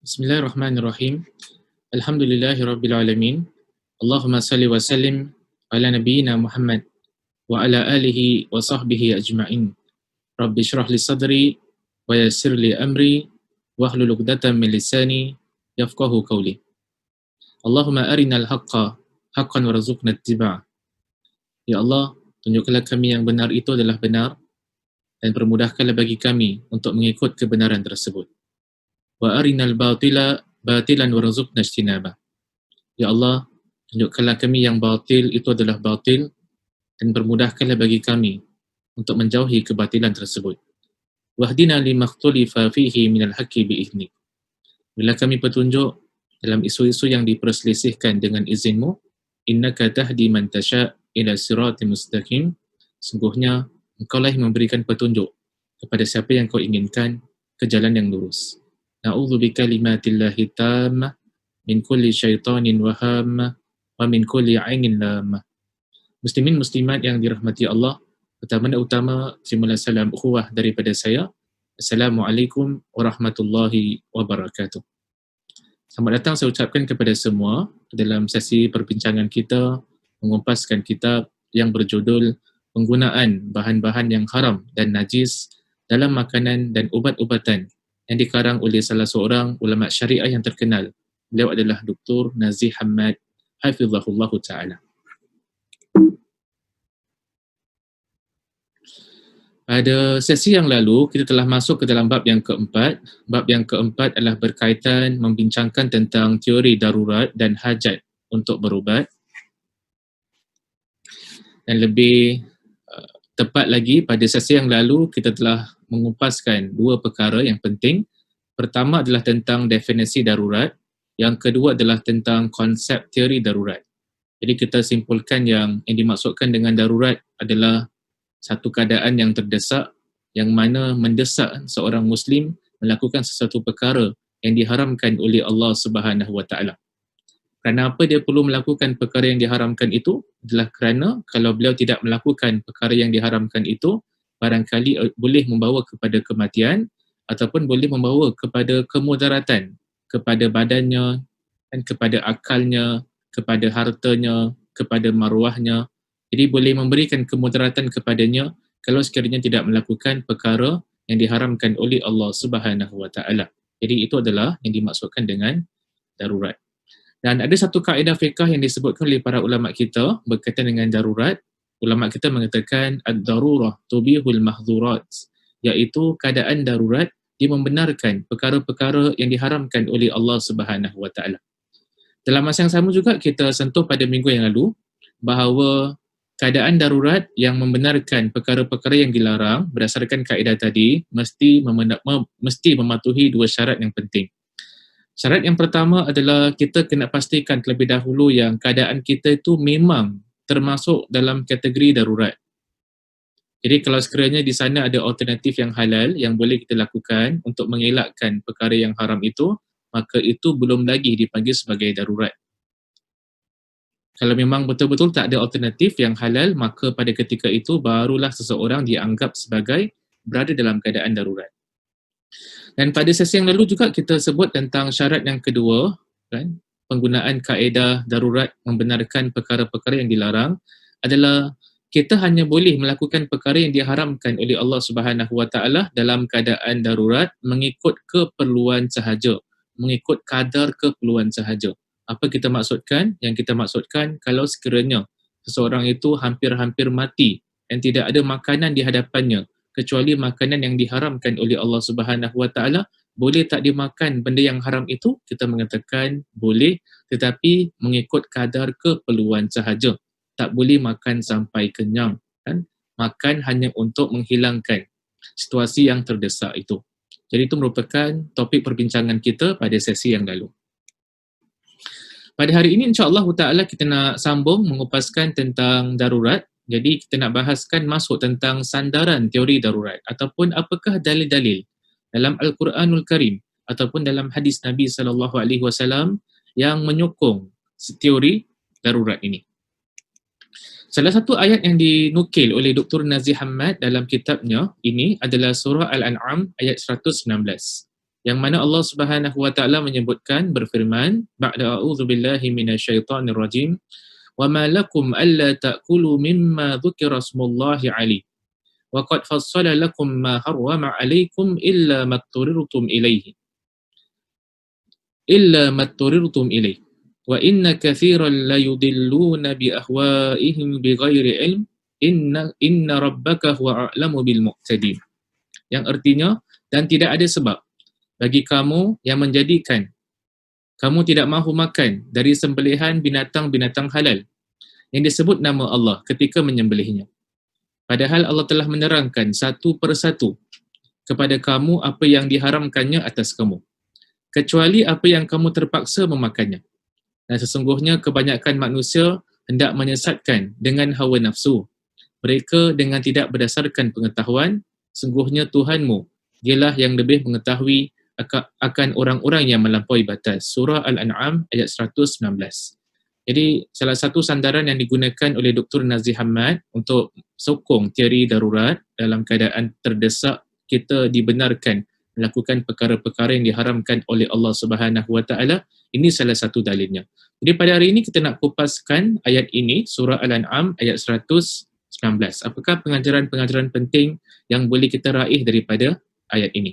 Bismillahirrahmanirrahim. Alhamdulillahirrabbilalamin. Allahumma salli wa sallim ala nabiyyina Muhammad wa ala alihi wa sahbihi ajma'in. Rabbi syrah li sadri wa yassir li amri wahlul 'uqdatam min lisani yafqahu qawli. Allahumma arinal haqqa haqqan warzuqna ittiba'ah. Ya Allah, tunjukkanlah kami yang benar itu adalah benar dan permudahkanlah bagi kami untuk mengikut kebenaran tersebut. Wa arinal batila batilan warzuqna ijtinabah. Ya Allah, tunjukkanlah kami yang batil itu adalah batil dan permudahkanlah bagi kami untuk menjauhi kebatilan tersebut. Wahdina limakhtulifa fihi minal haqqi bi'idhnik. Bila kami petunjuk dalam isu-isu yang diperselisihkan dengan izinmu, innaka tahdi man tasha' ila siratim mustaqim. Sungguhnya engkaulah yang memberikan petunjuk kepada siapa yang kau inginkan ke jalan yang lurus. Na'udzu bikalimatillahi tammah min kulli syaitanin wahammah wa min kulli 'ainin lamah. Muslimin muslimat yang dirahmati Allah, pertama-tama terimalah salam ukhuwah daripada saya. Assalamualaikum warahmatullahi wabarakatuh. Selamat datang saya ucapkan kepada semua dalam sesi perbincangan kita mengumpaskan kitab yang berjudul Penggunaan Bahan-bahan yang Haram dan Najis dalam Makanan dan Ubat-ubatan yang dikarang oleh salah seorang ulama syariah yang terkenal. Beliau adalah Dr. Nazih Hamad hafizahullah ta'ala. Pada sesi yang lalu, kita telah masuk ke dalam bab yang keempat. Bab yang keempat adalah berkaitan membincangkan tentang teori darurat dan hajat untuk berubat. Dan lebih tepat lagi, pada sesi yang lalu, kita telah mengumpaskan dua perkara yang penting. Pertama adalah tentang definisi darurat. Yang kedua adalah tentang konsep teori darurat. Jadi kita simpulkan yang dimaksudkan dengan darurat adalah satu keadaan yang terdesak, yang mana mendesak seorang Muslim melakukan sesuatu perkara yang diharamkan oleh Allah Subhanahu Wa Taala. Kerana apa dia perlu melakukan perkara yang diharamkan itu? Adalah kerana kalau beliau tidak melakukan perkara yang diharamkan itu, barangkali boleh membawa kepada kematian ataupun boleh membawa kepada kemudaratan kepada badannya dan kepada akalnya, kepada hartanya, kepada maruahnya. Jadi boleh memberikan kemudaratan kepadanya kalau sekiranya tidak melakukan perkara yang diharamkan oleh Allah Subhanahu Wa Taala. Jadi itu adalah yang dimaksudkan dengan darurat. Dan ada satu kaedah fiqh yang disebutkan oleh para ulama kita berkaitan dengan darurat. Ulama kita mengatakan ad-darurah tubihul mahdzurat, iaitu keadaan darurat dia membenarkan perkara-perkara yang diharamkan oleh Allah Subhanahu Wa Taala. Dalam masa yang sama juga kita sentuh pada minggu yang lalu bahawa keadaan darurat yang membenarkan perkara-perkara yang dilarang berdasarkan kaedah tadi mesti mematuhi dua syarat yang penting. Syarat yang pertama adalah kita kena pastikan terlebih dahulu yang keadaan kita itu memang termasuk dalam kategori darurat. Jadi kalau sekiranya di sana ada alternatif yang halal yang boleh kita lakukan untuk mengelakkan perkara yang haram itu, maka itu belum lagi dipanggil sebagai darurat. Kalau memang betul-betul tak ada alternatif yang halal, maka pada ketika itu barulah seseorang dianggap sebagai berada dalam keadaan darurat. Dan pada sesi yang lalu juga kita sebut tentang syarat yang kedua, kan? Penggunaan kaedah darurat membenarkan perkara-perkara yang dilarang adalah kita hanya boleh melakukan perkara yang diharamkan oleh Allah Subhanahu Wa Taala dalam keadaan darurat mengikut keperluan sahaja, mengikut kadar keperluan sahaja. Apa kita maksudkan? Yang kita maksudkan kalau sekiranya seseorang itu hampir-hampir mati dan tidak ada makanan di hadapannya kecuali makanan yang diharamkan oleh Allah Subhanahu Wa Taala, boleh tak dimakan benda yang haram itu? Kita mengatakan boleh, tetapi mengikut kadar keperluan sahaja. Tak boleh makan sampai kenyang, kan? Makan hanya untuk menghilangkan situasi yang terdesak itu. Jadi itu merupakan topik perbincangan kita pada sesi yang lalu. Pada hari ini insya-Allah Taala kita nak sambung mengupaskan tentang darurat. Jadi kita nak bahaskan masuk tentang sandaran teori darurat ataupun apakah dalil-dalil dalam Al-Quranul Karim ataupun dalam hadis Nabi SAW yang menyokong teori darurat ini. Salah satu ayat yang dinukil oleh Dr. Nazih Hamad dalam kitabnya ini adalah surah Al-An'am ayat 116 yang mana Allah Subhanahu wa taala menyebutkan berfirman, ba'da a'udzubillahi minasyaitonir rajim, wa ma lakum alla ta'kulu mimma dzukira smullahi alaihi wa qad fassala lakum ma harrama 'alaikum illa matturirtum ilaih wa inna katsiran la yudilluna bi ahwaihim bighairi ilm inna rabbaka huwa a'lamu bil mu'tadin. Yang artinya, dan tidak ada sebab bagi kamu yang menjadikan kamu tidak mahu makan dari sembelihan binatang-binatang halal yang disebut nama Allah ketika menyembelihnya. Padahal Allah telah menerangkan satu persatu kepada kamu apa yang diharamkannya atas kamu, kecuali apa yang kamu terpaksa memakannya. Dan sesungguhnya kebanyakan manusia hendak menyesatkan dengan hawa nafsu mereka dengan tidak berdasarkan pengetahuan. Sungguhnya Tuhanmu dialah yang lebih mengetahui akan orang-orang yang melampaui batas. Surah Al-An'am ayat 119. Jadi salah satu sandaran yang digunakan oleh Dr. Nazih Hamad untuk sokong teori darurat dalam keadaan terdesak, kita dibenarkan melakukan perkara-perkara yang diharamkan oleh Allah Subhanahu wa taala, ini salah satu dalilnya. Jadi pada hari ini kita nak kupaskan ayat ini, surah Al-An'am ayat 119. Apakah pengajaran-pengajaran penting yang boleh kita raih daripada ayat ini?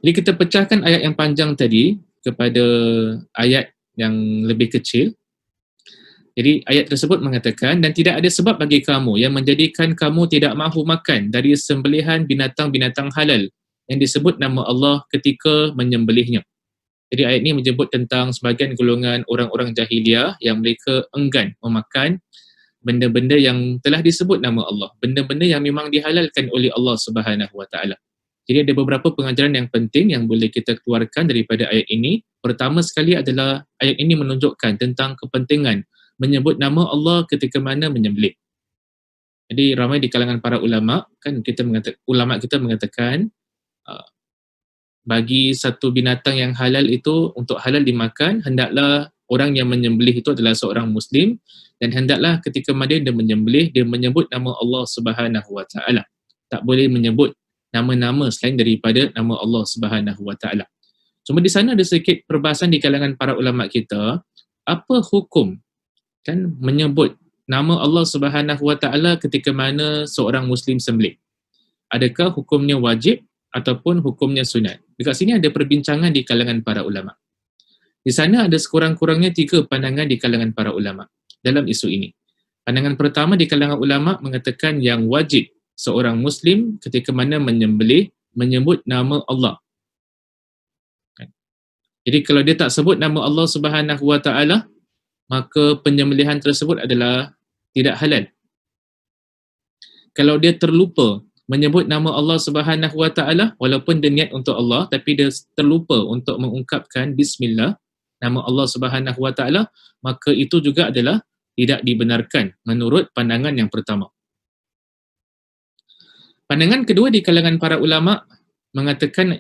Jadi kita pecahkan ayat yang panjang tadi kepada ayat yang lebih kecil. Jadi ayat tersebut mengatakan, dan tidak ada sebab bagi kamu yang menjadikan kamu tidak mahu makan dari sembelihan binatang-binatang halal yang disebut nama Allah ketika menyembelihnya. Jadi ayat ini menyebut tentang sebahagian golongan orang-orang jahiliah yang mereka enggan memakan benda-benda yang telah disebut nama Allah, benda-benda yang memang dihalalkan oleh Allah Subhanahu wa taala. Jadi ada beberapa pengajaran yang penting yang boleh kita keluarkan daripada ayat ini. Pertama sekali adalah ayat ini menunjukkan tentang kepentingan menyebut nama Allah ketika mana menyembelih. Jadi ramai di kalangan para ulama, kan ulama kita mengatakan bagi satu binatang yang halal itu untuk halal dimakan, hendaklah orang yang menyembelih itu adalah seorang Muslim, dan hendaklah ketika mana dia menyembelih, dia menyebut nama Allah Subhanahu wa taala. Tak boleh menyebut nama-nama selain daripada nama Allah Subhanahu wa taala. Cuma di sana ada sedikit perbahasan di kalangan para ulama kita, apa hukum kan menyebut nama Allah Subhanahu wa taala ketika mana seorang Muslim sembelih? Adakah hukumnya wajib ataupun hukumnya sunat? Dekat sini ada perbincangan di kalangan para ulama. Di sana ada sekurang-kurangnya 3 pandangan di kalangan para ulama dalam isu ini. Pandangan pertama di kalangan ulama mengatakan yang wajib seorang Muslim ketika mana menyembelih menyebut nama Allah. Jadi kalau dia tak sebut nama Allah Subhanahu wa taala, maka penyembelihan tersebut adalah tidak halal. Kalau dia terlupa menyebut nama Allah Subhanahu wa taala, walaupun dia niat untuk Allah tapi dia terlupa untuk mengungkapkan bismillah nama Allah Subhanahu wa taala, maka itu juga adalah tidak dibenarkan menurut pandangan yang pertama. Pandangan kedua di kalangan para ulama mengatakan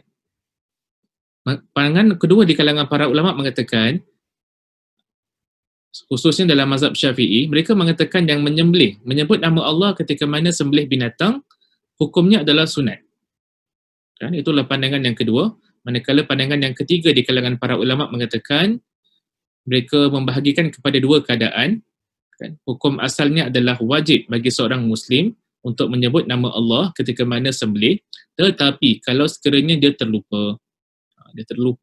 khususnya dalam mazhab Syafi'i, mereka mengatakan yang menyebut nama Allah ketika mana sembelih binatang, hukumnya adalah sunat. Kan, itulah pandangan yang kedua. Manakala pandangan yang ketiga di kalangan para ulama mengatakan mereka membahagikan kepada 2 keadaan. Kan, hukum asalnya adalah wajib bagi seorang Muslim untuk menyebut nama Allah ketika mana sembelih, tetapi kalau sekiranya dia terlupa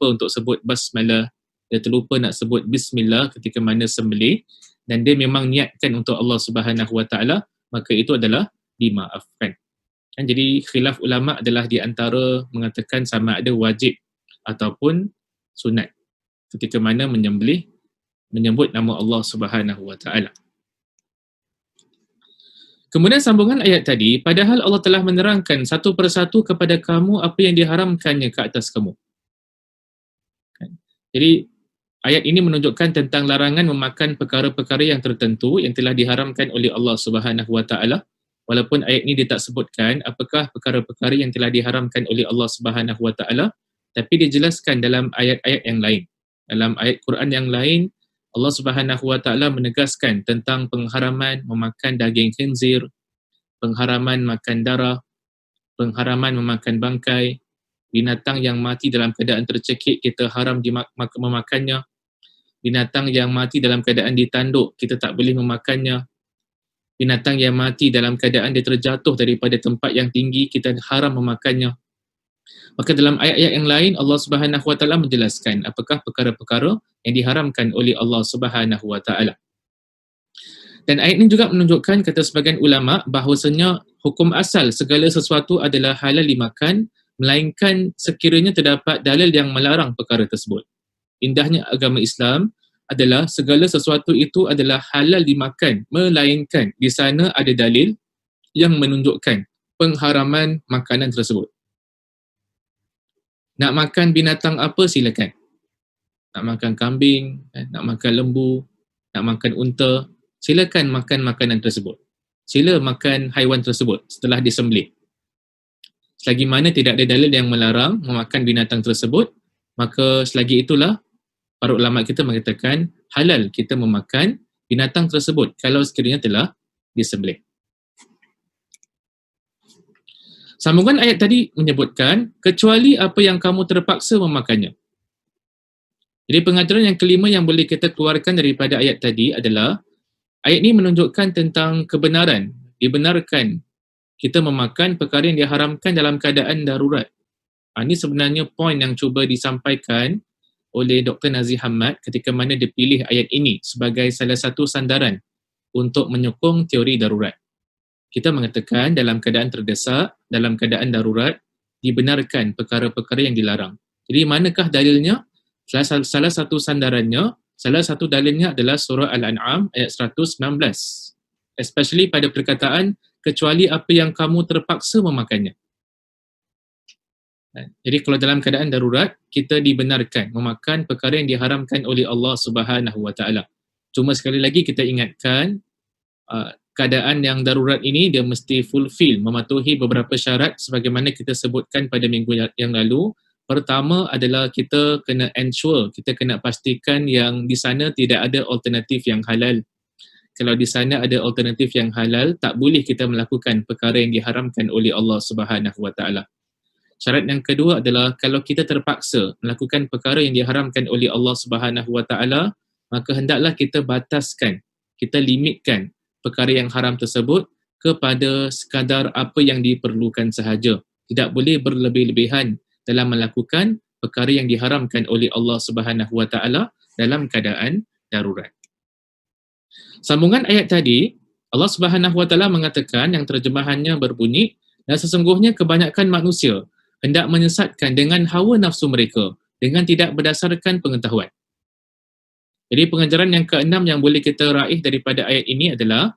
untuk sebut basmalah, dia terlupa nak sebut bismillah ketika mana sembelih, dan dia memang niatkan untuk Allah Subhanahu wa taala, maka itu adalah dimaafkan. Dan jadi khilaf ulama adalah di antara mengatakan sama ada wajib ataupun sunat ketika mana menyebut nama Allah Subhanahu wa taala. Kemudian sambungan ayat tadi, padahal Allah telah menerangkan satu persatu kepada kamu apa yang diharamkannya ke atas kamu. Jadi ayat ini menunjukkan tentang larangan memakan perkara-perkara yang tertentu yang telah diharamkan oleh Allah Subhanahu wa taala. Walaupun ayat ini dia tak sebutkan apakah perkara-perkara yang telah diharamkan oleh Allah Subhanahu wa taala, tapi dijelaskan dalam ayat-ayat yang lain. Dalam ayat Quran yang lain, Allah Subhanahu wa taala menegaskan tentang pengharaman memakan daging khinzir, pengharaman makan darah, pengharaman memakan bangkai, Binatang yang mati dalam keadaan tercekik, kita haram memakannya. Binatang yang mati dalam keadaan ditanduk, kita tak boleh memakannya. Binatang yang mati dalam keadaan dia terjatuh daripada tempat yang tinggi, kita haram memakannya. Maka dalam ayat-ayat yang lain, Allah Subhanahu Wa Taala menjelaskan apakah perkara-perkara yang diharamkan oleh Allah Subhanahu Wa Taala. Dan ayat ini juga menunjukkan, kata sebagian ulama, bahawasanya hukum asal segala sesuatu adalah halal dimakan, melainkan sekiranya terdapat dalil yang melarang perkara tersebut. Indahnya agama Islam adalah segala sesuatu itu adalah halal dimakan, melainkan di sana ada dalil yang menunjukkan pengharaman makanan tersebut. Nak makan binatang apa, silakan. Nak makan kambing, nak makan lembu, nak makan unta, silakan makan makanan tersebut. Sila makan haiwan tersebut setelah disembelih. Selagi mana tidak ada dalil yang melarang memakan binatang tersebut, maka selagi itulah para ulama kita mengatakan halal kita memakan binatang tersebut kalau sekiranya telah disembelih. Sambungan ayat tadi menyebutkan kecuali apa yang kamu terpaksa memakannya. Jadi pengajaran yang kelima yang boleh kita keluarkan daripada ayat tadi adalah ayat ini menunjukkan tentang kebenaran, dibenarkan kita memakan perkara yang diharamkan dalam keadaan darurat. Ini sebenarnya poin yang cuba disampaikan oleh Dr. Nazih Hamad ketika mana dia pilih ayat ini sebagai salah satu sandaran untuk menyokong teori darurat. Kita mengatakan dalam keadaan terdesak, dalam keadaan darurat, dibenarkan perkara-perkara yang dilarang. Jadi manakah dalilnya? Salah satu sandarannya, salah satu dalilnya adalah surah Al-An'am ayat 119. Especially pada perkataan, kecuali apa yang kamu terpaksa memakannya. Jadi kalau dalam keadaan darurat, kita dibenarkan memakan perkara yang diharamkan oleh Allah Subhanahu Wa Taala. Cuma sekali lagi kita ingatkan, keadaan yang darurat ini dia mesti fulfill, mematuhi beberapa syarat sebagaimana kita sebutkan pada minggu yang lalu. Pertama adalah kita kena ensure, kita kena pastikan yang di sana tidak ada alternatif yang halal. Kalau di sana ada alternatif yang halal, tak boleh kita melakukan perkara yang diharamkan oleh Allah Subhanahu Wa Taala. Syarat yang kedua adalah kalau kita terpaksa melakukan perkara yang diharamkan oleh Allah Subhanahu Wa Taala, maka hendaklah kita bataskan, kita limitkan perkara yang haram tersebut kepada sekadar apa yang diperlukan sahaja. Tidak boleh berlebih-lebihan dalam melakukan perkara yang diharamkan oleh Allah Subhanahu Wa Taala dalam keadaan darurat. Sambungan ayat tadi, Allah Subhanahu Wa Taala mengatakan yang terjemahannya berbunyi, dan sesungguhnya kebanyakan manusia hendak menyesatkan dengan hawa nafsu mereka dengan tidak berdasarkan pengetahuan. Jadi pengajaran yang keenam yang boleh kita raih daripada ayat ini adalah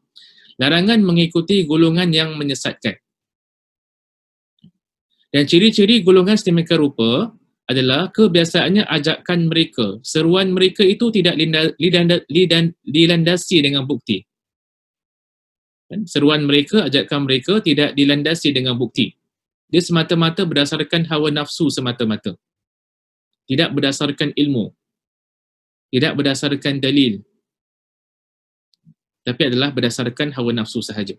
larangan mengikuti golongan yang menyesatkan. Dan ciri-ciri golongan sedemikian rupa adalah kebiasaannya ajakan mereka, seruan mereka itu tidak dilandasi dengan bukti. Seruan mereka, ajakan mereka tidak dilandasi dengan bukti. Dia semata-mata berdasarkan hawa nafsu semata-mata. Tidak berdasarkan ilmu. Tidak berdasarkan dalil. Tapi adalah berdasarkan hawa nafsu sahaja.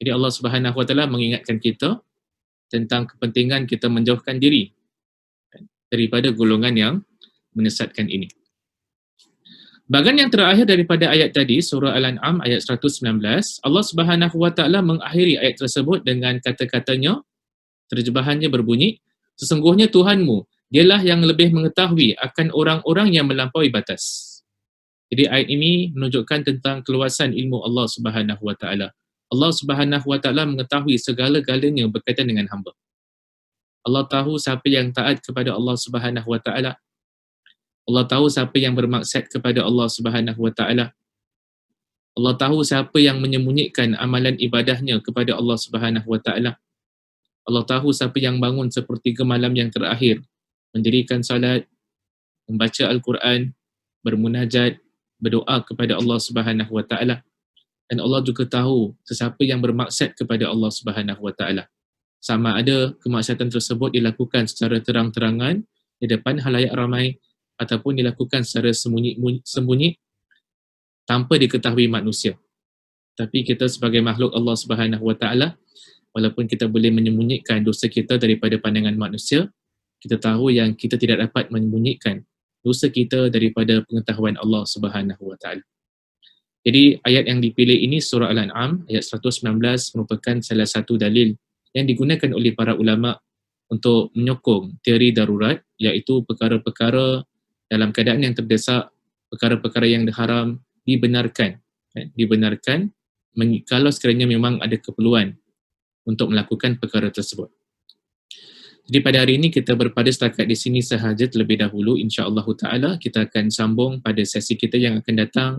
Jadi Allah Subhanahu Wa Taala mengingatkan kita tentang kepentingan kita menjauhkan diri daripada golongan yang menyesatkan ini. Bahagian yang terakhir daripada ayat tadi, surah Al-An'am ayat 119, Allah Subhanahu Wa Taala mengakhiri ayat tersebut dengan kata-katanya, terjemahannya berbunyi, sesungguhnya Tuhanmu, dialah yang lebih mengetahui akan orang-orang yang melampaui batas. Jadi ayat ini menunjukkan tentang keluasan ilmu Allah Subhanahu Wa Taala. Allah Subhanahu Wa Taala mengetahui segala-galanya berkaitan dengan hamba. Allah tahu siapa yang taat kepada Allah Subhanahu Wa Taala. Allah tahu siapa yang bermaksud kepada Allah Subhanahu Wa Taala. Allah tahu siapa yang menyembunyikan amalan ibadahnya kepada Allah Subhanahu Wa Taala. Allah tahu siapa yang bangun sepertiga malam yang terakhir, mendirikan salat, membaca Al-Quran, bermunajat, berdoa kepada Allah Subhanahu Wa Taala. Dan Allah juga tahu sesiapa yang bermaksud kepada Allah Subhanahu Wa Taala. Sama ada kemaksiatan tersebut dilakukan secara terang-terangan di depan halayak ramai ataupun dilakukan secara sembunyi tanpa diketahui manusia. Tapi kita sebagai makhluk Allah Subhanahu Wa Taala, walaupun kita boleh menyembunyikan dosa kita daripada pandangan manusia, kita tahu yang kita tidak dapat menyembunyikan dosa kita daripada pengetahuan Allah Subhanahu Wa Taala. Jadi ayat yang dipilih ini surah Al-An'am ayat 119 merupakan salah satu dalil yang digunakan oleh para ulama untuk menyokong teori darurat, iaitu perkara-perkara dalam keadaan yang terdesak, perkara-perkara yang haram dibenarkan, dibenarkan kalau sekiranya memang ada keperluan untuk melakukan perkara tersebut. Jadi pada hari ini kita berpada setakat di sini sahaja terlebih dahulu. InsyaAllah ta'ala kita akan sambung pada sesi kita yang akan datang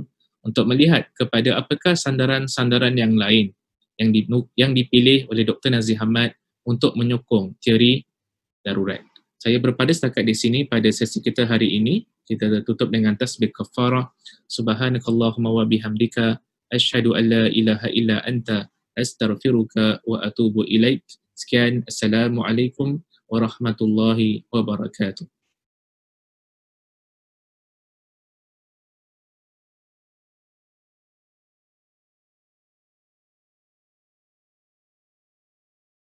untuk melihat kepada apakah sandaran-sandaran yang lain yang dipilih oleh Dr. Nazih Hamad untuk menyokong teori darurat. Saya berpada setakat di sini pada sesi kita hari ini. Kita tutup dengan tasbih kafarah. Subhanakallahumma wa bihamdika asyhadu an la ilaha illa anta astaghfiruka wa atubu ilaik. Sekian, assalamualaikum warahmatullahi wabarakatuh.